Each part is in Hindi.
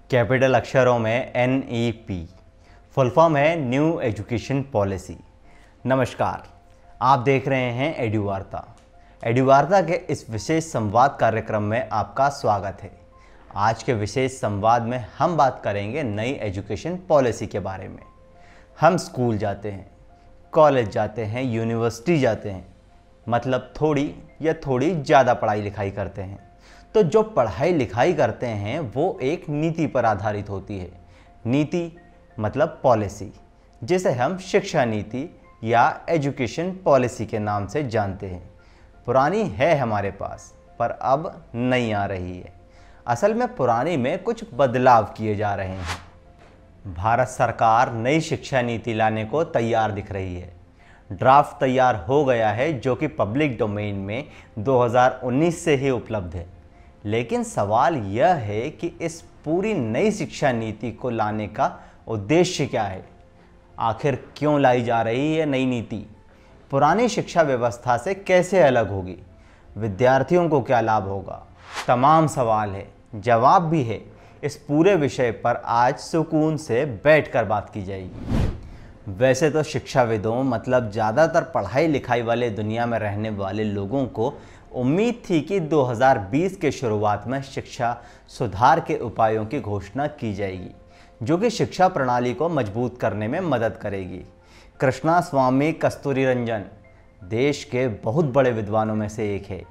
कैपिटल अक्षरों में NEP फुल फॉर्म है न्यू एजुकेशन पॉलिसी। नमस्कार, आप देख रहे हैं एडुवार्ता। एडुवार्ता के इस विशेष संवाद कार्यक्रम में आपका स्वागत है। आज के विशेष संवाद में हम बात करेंगे नई एजुकेशन पॉलिसी के बारे में। हम स्कूल जाते हैं, कॉलेज जाते हैं, यूनिवर्सिटी जाते हैं, मतलब थोड़ी या थोड़ी ज़्यादा पढ़ाई लिखाई करते हैं। तो जो पढ़ाई लिखाई करते हैं वो एक नीति पर आधारित होती है। नीति मतलब पॉलिसी, जिसे हम शिक्षा नीति या एजुकेशन पॉलिसी के नाम से जानते हैं। पुरानी है हमारे पास, पर अब नई आ रही है। असल में पुरानी में कुछ बदलाव किए जा रहे हैं। भारत सरकार नई शिक्षा नीति लाने को तैयार दिख रही है। ड्राफ्ट तैयार हो गया है जो कि पब्लिक डोमेन में 2019 से ही उपलब्ध है। लेकिन सवाल यह है कि इस पूरी नई शिक्षा नीति को लाने का उद्देश्य क्या है? आखिर क्यों लाई जा रही है नई नीति? पुरानी शिक्षा व्यवस्था से कैसे अलग होगी? विद्यार्थियों को क्या लाभ होगा? तमाम सवाल है, जवाब भी है। इस पूरे विषय पर आज सुकून से बैठकर बात की जाएगी। वैसे तो शिक्षाविदों मतलब ज़्यादातर पढ़ाई लिखाई वाले दुनिया में रहने वाले लोगों को उम्मीद थी कि 2020 के शुरुआत में शिक्षा सुधार के उपायों की घोषणा की जाएगी, जो कि शिक्षा प्रणाली को मजबूत करने में मदद करेगी। कृष्णास्वामी कस्तूरीरंजन देश के बहुत बड़े विद्वानों में से एक है।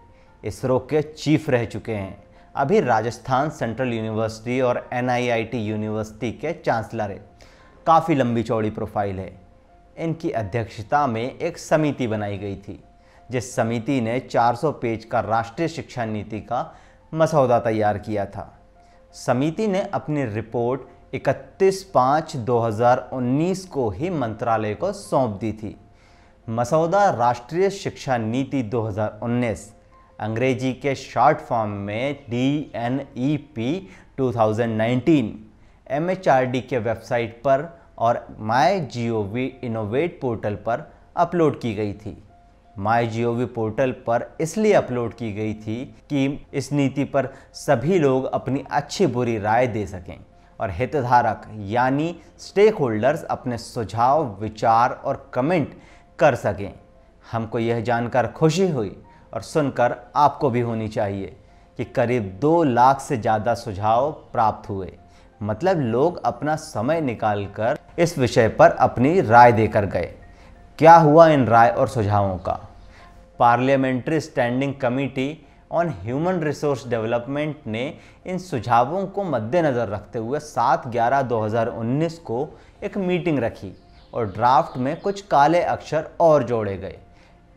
इसरो के चीफ रह चुके हैं। अभी राजस्थान सेंट्रल यूनिवर्सिटी और NIIT यूनिवर्सिटी के चांसलर है। काफ़ी लंबी चौड़ी प्रोफाइल है। इनकी अध्यक्षता में एक समिति बनाई गई थी, जिस समिति ने 400 पेज का राष्ट्रीय शिक्षा नीति का मसौदा तैयार किया था। समिति ने अपनी रिपोर्ट 31/5/2019 को ही मंत्रालय को सौंप दी थी। मसौदा राष्ट्रीय शिक्षा नीति 2019, अंग्रेजी के शॉर्ट फॉर्म में DNEP 2019 MHRD के वेबसाइट पर और MyGov इनोवेट पोर्टल पर अपलोड की गई थी। MyGov पोर्टल पर इसलिए अपलोड की गई थी कि इस नीति पर सभी लोग अपनी अच्छी बुरी राय दे सकें और हितधारक यानी स्टेक होल्डर्स अपने सुझाव, विचार और कमेंट कर सकें। हमको यह जानकर खुशी हुई और सुनकर आपको भी होनी चाहिए कि करीब 2 लाख से ज़्यादा सुझाव प्राप्त हुए। मतलब लोग अपना समय निकालकर इस विषय पर अपनी राय देकर गए। क्या हुआ इन राय और सुझावों का? Parliamentary standing committee on human resource development ने इन सुझावों को मद्देनज़र रखते हुए 7/11/2019 को एक मीटिंग रखी और ड्राफ्ट में कुछ काले अक्षर और जोड़े गए।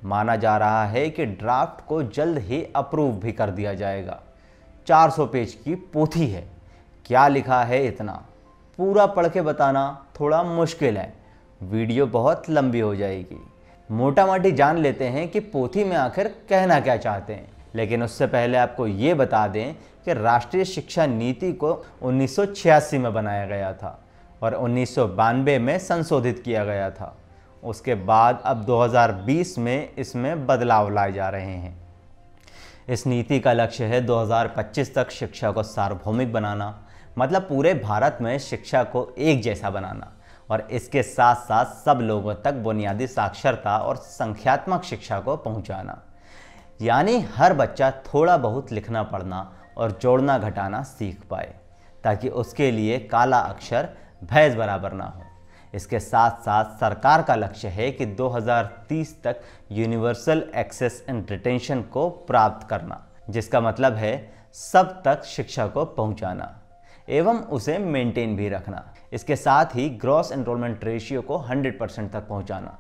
माना जा रहा है कि ड्राफ्ट को जल्द ही अप्रूव भी कर दिया जाएगा। 400 पेज की पोथी है। क्या लिखा है इतना? पूरा पढ़ के बताना थोड़ा मुश्किल है, वीडियो बहुत लंबी हो जाएगी। मोटा मोटी जान लेते हैं कि पोथी में आखिर कहना क्या चाहते हैं। लेकिन उससे पहले आपको ये बता दें कि राष्ट्रीय शिक्षा नीति को 1986 में बनाया गया था और 1992 में संशोधित किया गया था। उसके बाद अब 2020 में इसमें बदलाव लाए जा रहे हैं। इस नीति का लक्ष्य है 2025 तक शिक्षा को सार्वभौमिक बनाना, मतलब पूरे भारत में शिक्षा को एक जैसा बनाना और इसके साथ साथ सब लोगों तक बुनियादी साक्षरता और संख्यात्मक शिक्षा को पहुंचाना। यानी हर बच्चा थोड़ा बहुत लिखना पढ़ना और जोड़ना घटाना सीख पाए, ताकि उसके लिए काला अक्षर भैंस बराबर ना हो। इसके साथ साथ सरकार का लक्ष्य है कि 2030 तक यूनिवर्सल एक्सेस एंड रिटेंशन को प्राप्त करना, जिसका मतलब है सब तक शिक्षा को पहुंचाना एवं उसे मेंटेन भी रखना। इसके साथ ही ग्रॉस एनरोलमेंट रेशियो को 100% तक पहुंचाना,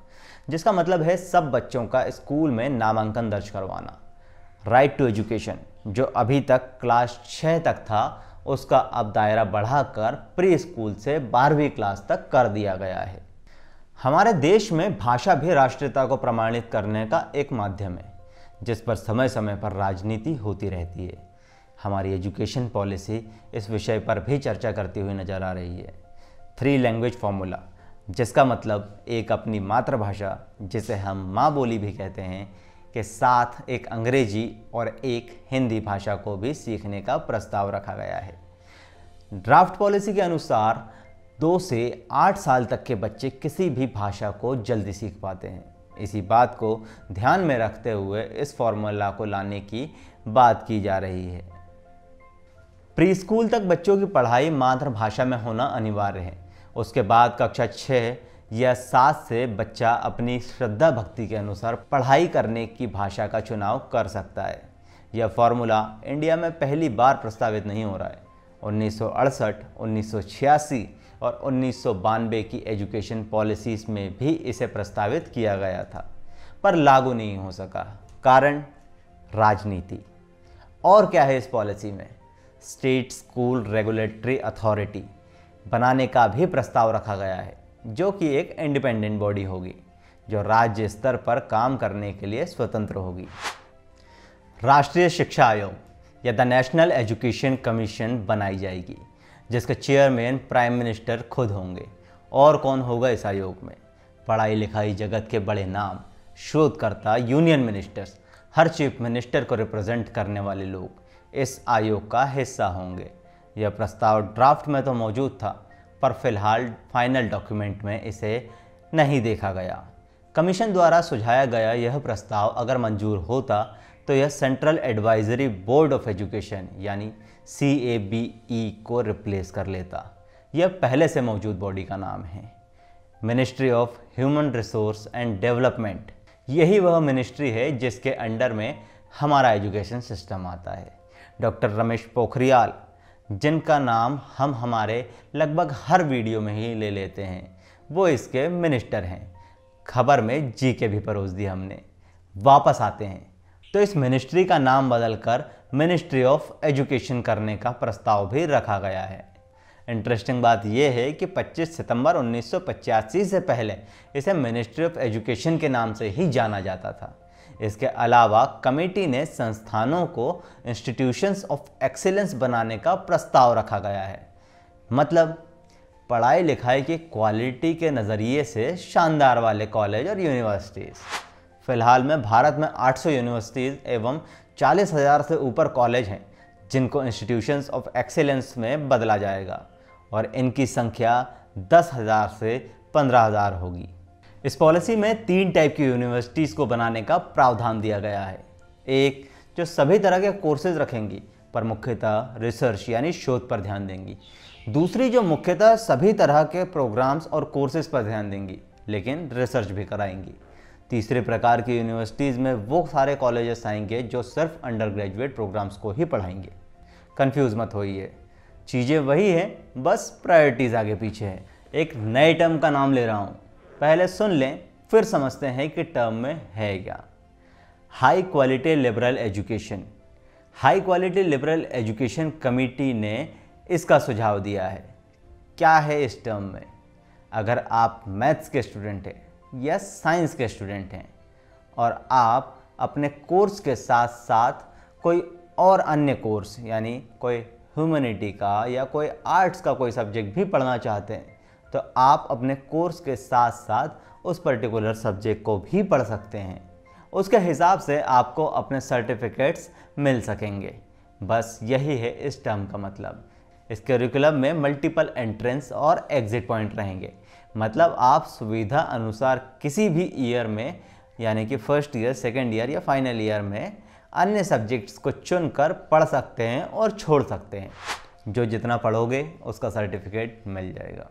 जिसका मतलब है सब बच्चों का स्कूल में नामांकन दर्ज करवाना। राइट टू एजुकेशन, जो अभी तक क्लास 6 तक था, उसका अब दायरा बढ़ाकर प्री स्कूल से 12वीं क्लास तक कर दिया गया है। हमारे देश में भाषा भी राष्ट्रीयता को प्रमाणित करने का एक माध्यम है, जिस पर समय समय पर राजनीति होती रहती है। हमारी एजुकेशन पॉलिसी इस विषय पर भी चर्चा करती हुई नजर आ रही है। 3 लैंग्वेज फॉर्मूला, जिसका मतलब एक अपनी मातृभाषा, जिसे हम माँ बोली भी कहते हैं, के साथ एक अंग्रेजी और एक हिंदी भाषा को भी सीखने का प्रस्ताव रखा गया है। ड्राफ्ट पॉलिसी के अनुसार 2 से 8 साल तक के बच्चे किसी भी भाषा को जल्दी सीख पाते हैं। इसी बात को ध्यान में रखते हुए इस फॉर्मूला को लाने की बात की जा रही है। प्री स्कूल तक बच्चों की पढ़ाई मातृभाषा में होना अनिवार्य है। उसके बाद कक्षा 6 या 7 से बच्चा अपनी श्रद्धा भक्ति के अनुसार पढ़ाई करने की भाषा का चुनाव कर सकता है। यह फॉर्मूला इंडिया में पहली बार प्रस्तावित नहीं हो रहा है। 1968, 1986 और 1992 की एजुकेशन पॉलिसीज़ में भी इसे प्रस्तावित किया गया था, पर लागू नहीं हो सका। कारण राजनीति। और क्या है इस पॉलिसी में? स्टेट स्कूल रेगुलेटरी अथॉरिटी बनाने का भी प्रस्ताव रखा गया है, जो कि एक इंडिपेंडेंट बॉडी होगी जो राज्य स्तर पर काम करने के लिए स्वतंत्र होगी। राष्ट्रीय शिक्षा आयोग या द नेशनल एजुकेशन कमीशन बनाई जाएगी, जिसके चेयरमैन प्राइम मिनिस्टर खुद होंगे। और कौन होगा इस आयोग में? पढ़ाई लिखाई जगत के बड़े नाम, शोधकर्ता, यूनियन मिनिस्टर्स, हर चीफ मिनिस्टर को रिप्रेजेंट करने वाले लोग इस आयोग का हिस्सा होंगे। यह प्रस्ताव ड्राफ्ट में तो मौजूद था, पर फिलहाल फाइनल डॉक्यूमेंट में इसे नहीं देखा गया। कमीशन द्वारा सुझाया गया यह प्रस्ताव अगर मंजूर होता तो यह central advisory board of education यानी CABE को रिप्लेस कर लेता। यह पहले से मौजूद बॉडी का नाम है, ministry of human resource and development. यही वह मिनिस्ट्री है जिसके अंडर में हमारा एजुकेशन सिस्टम आता है। डॉक्टर रमेश पोखरियाल, जिनका नाम हम हमारे लगभग हर वीडियो में ही ले लेते हैं, वो इसके मिनिस्टर हैं। खबर में GK भी परोस दी हमने। वापस आते हैं तो इस मिनिस्ट्री का नाम बदलकर मिनिस्ट्री ऑफ एजुकेशन करने का प्रस्ताव भी रखा गया है। इंटरेस्टिंग बात यह है कि 25 सितंबर 1985 से पहले इसे मिनिस्ट्री ऑफ एजुकेशन के नाम से ही जाना जाता था। इसके अलावा कमेटी ने संस्थानों को इंस्टीट्यूशंस ऑफ एक्सीलेंस बनाने का प्रस्ताव रखा गया है। मतलब पढ़ाई लिखाई की क्वालिटी के नज़रिए से शानदार वाले कॉलेज और यूनिवर्सिटीज़। फ़िलहाल में भारत में 800 यूनिवर्सिटीज़ एवं 40,000 से ऊपर कॉलेज हैं जिनको इंस्टीट्यूशंस ऑफ एक्सीलेंस में बदला जाएगा, और इनकी संख्या 10,000 से 15,000 होगी। इस पॉलिसी में 3 टाइप की यूनिवर्सिटीज़ को बनाने का प्रावधान दिया गया है। एक जो सभी तरह के कोर्सेज रखेंगी पर मुख्यतः रिसर्च यानी शोध पर ध्यान देंगी। दूसरी जो मुख्यतः सभी तरह के प्रोग्राम्स और कोर्सेज पर ध्यान देंगी लेकिन रिसर्च भी कराएंगी। तीसरे प्रकार की यूनिवर्सिटीज़ में वो सारे कॉलेजेस आएंगे जो सिर्फ अंडर ग्रेजुएट प्रोग्राम्स को ही पढ़ाएंगे। कंफ्यूज मत होइए, चीज़ें वही हैं, बस प्रायोरिटीज़ आगे पीछे है। एक नए टर्म का नाम ले रहा हूँ, पहले सुन लें फिर समझते हैं कि टर्म में है क्या। High quality liberal education. High quality liberal education committee ने इसका सुझाव दिया है। क्या है इस टर्म में? अगर आप मैथ्स के स्टूडेंट हैं या साइंस के स्टूडेंट हैं और आप अपने कोर्स के साथ साथ कोई और अन्य कोर्स यानी कोई ह्यूमैनिटी का या कोई आर्ट्स का कोई सब्जेक्ट भी पढ़ना चाहते हैं तो आप अपने कोर्स के साथ साथ उस पर्टिकुलर सब्जेक्ट को भी पढ़ सकते हैं। उसके हिसाब से आपको अपने सर्टिफिकेट्स मिल सकेंगे। बस यही है इस टर्म का मतलब। इस करिकुलम में मल्टीपल एंट्रेंस और एग्जिट पॉइंट रहेंगे। मतलब आप सुविधा अनुसार किसी भी ईयर में यानी कि फर्स्ट ईयर, सेकेंड ईयर या फाइनल ईयर में अन्य सब्जेक्ट्स को चुनकर पढ़ सकते हैं और छोड़ सकते हैं। जो जितना पढ़ोगे उसका सर्टिफिकेट मिल जाएगा।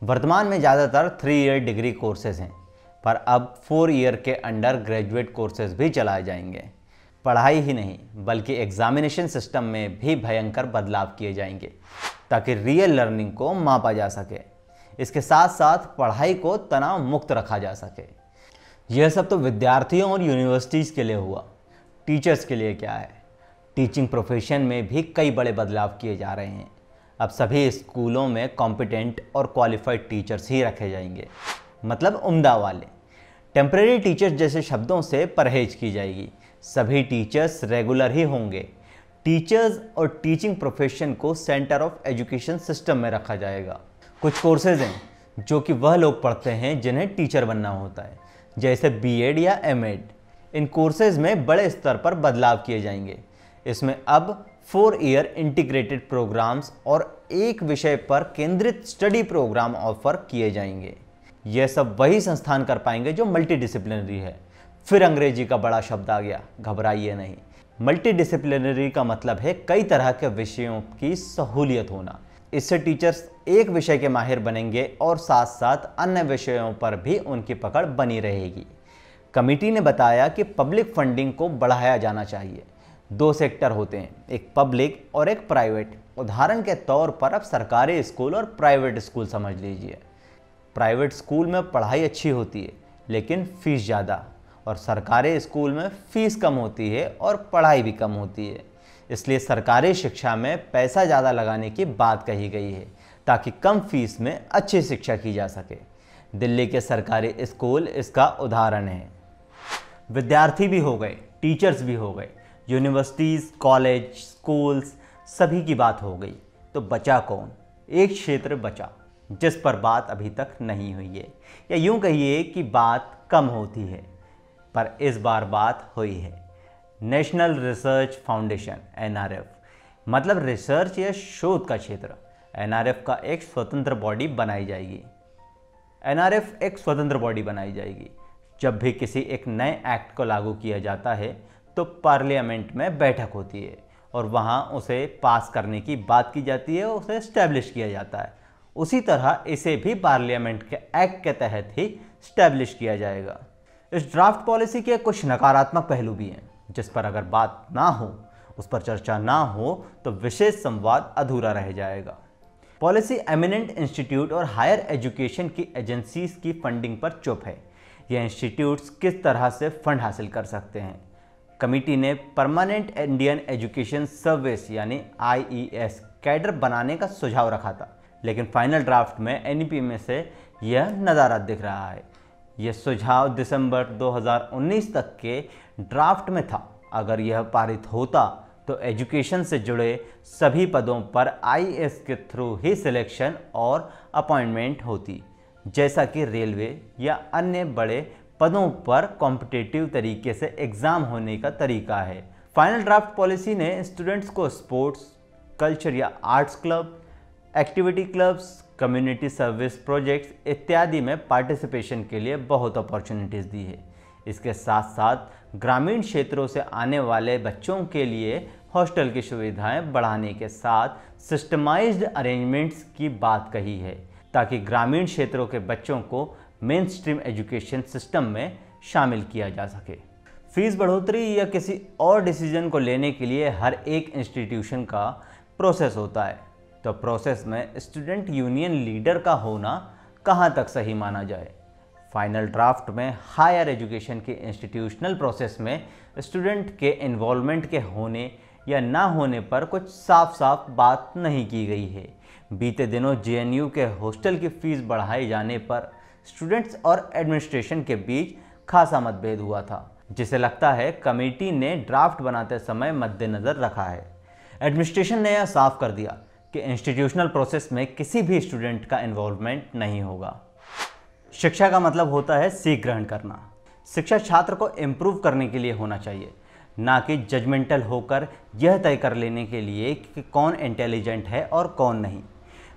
वर्तमान में ज़्यादातर 3 ईयर डिग्री कोर्सेज हैं, पर अब 4 ईयर के अंडर ग्रेजुएट कोर्सेज भी चलाए जाएंगे। पढ़ाई ही नहीं बल्कि एग्जामिनेशन सिस्टम में भी भयंकर बदलाव किए जाएंगे ताकि रियल लर्निंग को मापा जा सके। इसके साथ साथ पढ़ाई को तनाव मुक्त रखा जा सके। यह सब तो विद्यार्थियों और यूनिवर्सिटीज़ के लिए हुआ। टीचर्स के लिए क्या है? टीचिंग प्रोफेशन में भी कई बड़े बदलाव किए जा रहे हैं। अब सभी स्कूलों में कॉम्पिटेंट और क्वालिफाइड टीचर्स ही रखे जाएंगे, मतलब उम्दा वाले। टेम्परेरी टीचर्स जैसे शब्दों से परहेज की जाएगी। सभी टीचर्स रेगुलर ही होंगे। टीचर्स और टीचिंग प्रोफेशन को सेंटर ऑफ एजुकेशन सिस्टम में रखा जाएगा। कुछ कोर्सेज हैं जो कि वह लोग पढ़ते हैं जिन्हें टीचर बनना होता है, जैसे BEd या MEd। इन कोर्सेज में बड़े स्तर पर बदलाव किए जाएंगे। इसमें अब 4 ईयर इंटीग्रेटेड प्रोग्राम्स और एक विषय पर केंद्रित स्टडी प्रोग्राम ऑफर किए जाएंगे। यह सब वही संस्थान कर पाएंगे जो मल्टीडिसिप्लिनरी है। फिर अंग्रेजी का बड़ा शब्द आ गया, घबराइए नहीं। मल्टीडिसिप्लिनरी का मतलब है कई तरह के विषयों की सहूलियत होना। इससे टीचर्स एक विषय के माहिर बनेंगे और साथ साथ अन्य विषयों पर भी उनकी पकड़ बनी रहेगी। कमेटी ने बताया कि पब्लिक फंडिंग को बढ़ाया जाना चाहिए। 2 सेक्टर होते हैं, एक पब्लिक और एक प्राइवेट। उदाहरण के तौर पर अब सरकारी स्कूल और प्राइवेट स्कूल समझ लीजिए। प्राइवेट स्कूल में पढ़ाई अच्छी होती है लेकिन फीस ज़्यादा, और सरकारी स्कूल में फ़ीस कम होती है और पढ़ाई भी कम होती है। इसलिए सरकारी शिक्षा में पैसा ज़्यादा लगाने की बात कही गई है ताकि कम फीस में अच्छी शिक्षा की जा सके। दिल्ली के सरकारी स्कूल इसका उदाहरण है। विद्यार्थी भी हो गए, टीचर्स भी हो गए, यूनिवर्सिटीज़, कॉलेज, स्कूल्स, सभी की बात हो गई। तो बचा कौन? एक क्षेत्र बचा जिस पर बात अभी तक नहीं हुई है, या यूं कहिए कि बात कम होती है, पर इस बार बात हुई है। नेशनल रिसर्च फाउंडेशन NRF, मतलब रिसर्च या शोध का क्षेत्र। NRF का एक स्वतंत्र बॉडी बनाई जाएगी। NRF एक स्वतंत्र बॉडी बनाई जाएगी। जब भी किसी एक नए एक्ट को लागू किया जाता है तो पार्लियामेंट में बैठक होती है और वहाँ उसे पास करने की बात की जाती है, उसे एस्टैब्लिश किया जाता है। उसी तरह इसे भी पार्लियामेंट के एक्ट के तहत ही एस्टैब्लिश किया जाएगा। इस ड्राफ्ट पॉलिसी के कुछ नकारात्मक पहलू भी हैं जिस पर अगर बात ना हो, उस पर चर्चा ना हो तो विशेष संवाद अधूरा रह जाएगा। पॉलिसी एमिनेंट इंस्टीट्यूट और हायर एजुकेशन की एजेंसीज की फंडिंग पर चुप है। ये इंस्टीट्यूट्स किस तरह से फंड हासिल कर सकते हैं? कमेटी ने परमानेंट इंडियन एजुकेशन सर्विस यानी IES कैडर बनाने का सुझाव रखा था, लेकिन फाइनल ड्राफ्ट में NEP में से यह नज़ारा दिख रहा है। यह सुझाव दिसंबर 2019 तक के ड्राफ्ट में था। अगर यह पारित होता तो एजुकेशन से जुड़े सभी पदों पर IES के थ्रू ही सिलेक्शन और अपॉइंटमेंट होती, जैसा कि रेलवे या अन्य बड़े पदों पर कॉम्पिटिटिव तरीके से एग्ज़ाम होने का तरीका है। फाइनल ड्राफ्ट पॉलिसी ने स्टूडेंट्स को स्पोर्ट्स, कल्चर या arts club, activity clubs, community service projects इत्यादि में पार्टिसिपेशन के लिए बहुत अपॉर्चुनिटीज़ दी है। इसके साथ साथ ग्रामीण क्षेत्रों से आने वाले बच्चों के लिए हॉस्टल की सुविधाएं बढ़ाने के साथ सिस्टमाइज्ड अरेंजमेंट्स की बात कही है ताकि ग्रामीण क्षेत्रों के बच्चों को मेन स्ट्रीम एजुकेशन सिस्टम में शामिल किया जा सके। फीस बढ़ोतरी या किसी और डिसीजन को लेने के लिए हर एक इंस्टीट्यूशन का प्रोसेस होता है, तो प्रोसेस में स्टूडेंट यूनियन लीडर का होना कहाँ तक सही माना जाए? फाइनल ड्राफ्ट में हायर एजुकेशन के इंस्टीट्यूशनल प्रोसेस में स्टूडेंट के इन्वॉल्वमेंट के होने या ना होने पर कुछ साफ साफ बात नहीं की गई है। बीते दिनों JNU के हॉस्टल की फीस बढ़ाए जाने पर स्टूडेंट्स और एडमिनिस्ट्रेशन के बीच खासा मतभेद हुआ था, जिसे लगता है कमेटी ने ड्राफ्ट बनाते समय मद्देनज़र रखा है। एडमिनिस्ट्रेशन ने यह साफ कर दिया कि इंस्टीट्यूशनल प्रोसेस में किसी भी स्टूडेंट का इन्वॉल्वमेंट नहीं होगा। शिक्षा का मतलब होता है सीख ग्रहण करना। शिक्षा छात्र को इम्प्रूव करने के लिए होना चाहिए, ना कि जजमेंटल होकर यह तय कर लेने के लिए कि कौन इंटेलिजेंट है और कौन नहीं।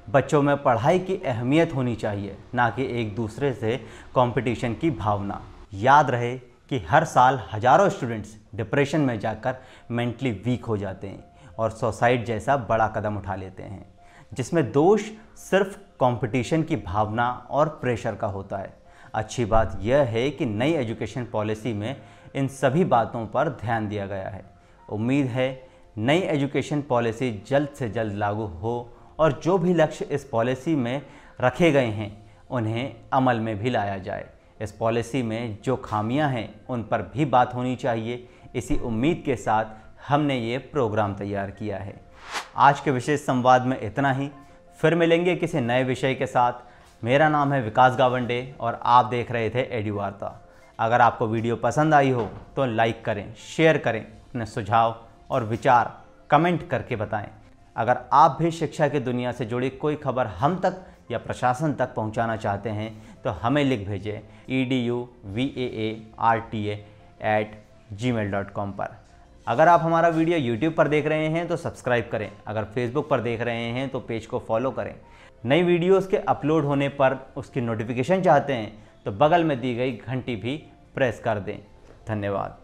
बच्चों में पढ़ाई की अहमियत होनी चाहिए, ना कि एक दूसरे से कंपटीशन की भावना। याद रहे कि हर साल हजारों स्टूडेंट्स डिप्रेशन में जाकर मेंटली वीक हो जाते हैं और सुसाइड जैसा बड़ा कदम उठा लेते हैं, जिसमें दोष सिर्फ कंपटीशन की भावना और प्रेशर का होता है। अच्छी बात यह है कि नई एजुकेशन पॉलिसी में इन सभी बातों पर ध्यान दिया गया है। उम्मीद है नई एजुकेशन पॉलिसी जल्द से जल्द लागू हो और जो भी लक्ष्य इस पॉलिसी में रखे गए हैं उन्हें अमल में भी लाया जाए। इस पॉलिसी में जो खामियां हैं उन पर भी बात होनी चाहिए। इसी उम्मीद के साथ हमने ये प्रोग्राम तैयार किया है। आज के विशेष संवाद में इतना ही। फिर मिलेंगे किसी नए विषय के साथ। मेरा नाम है विकास गावंडे और आप देख रहे थे एडू वार्ता। अगर आपको वीडियो पसंद आई हो तो लाइक करें, शेयर करें, अपने सुझाव और विचार कमेंट करके बताएं। अगर आप भी शिक्षा की दुनिया से जुड़ी कोई खबर हम तक या प्रशासन तक पहुंचाना चाहते हैं तो हमें लिख भेजें eduvaarta@gmail.com पर। अगर आप हमारा वीडियो YouTube पर देख रहे हैं तो सब्सक्राइब करें, अगर Facebook पर देख रहे हैं तो पेज को फॉलो करें। नई वीडियोस के अपलोड होने पर उसकी नोटिफिकेशन चाहते हैं तो बगल में दी गई घंटी भी प्रेस कर दें। धन्यवाद।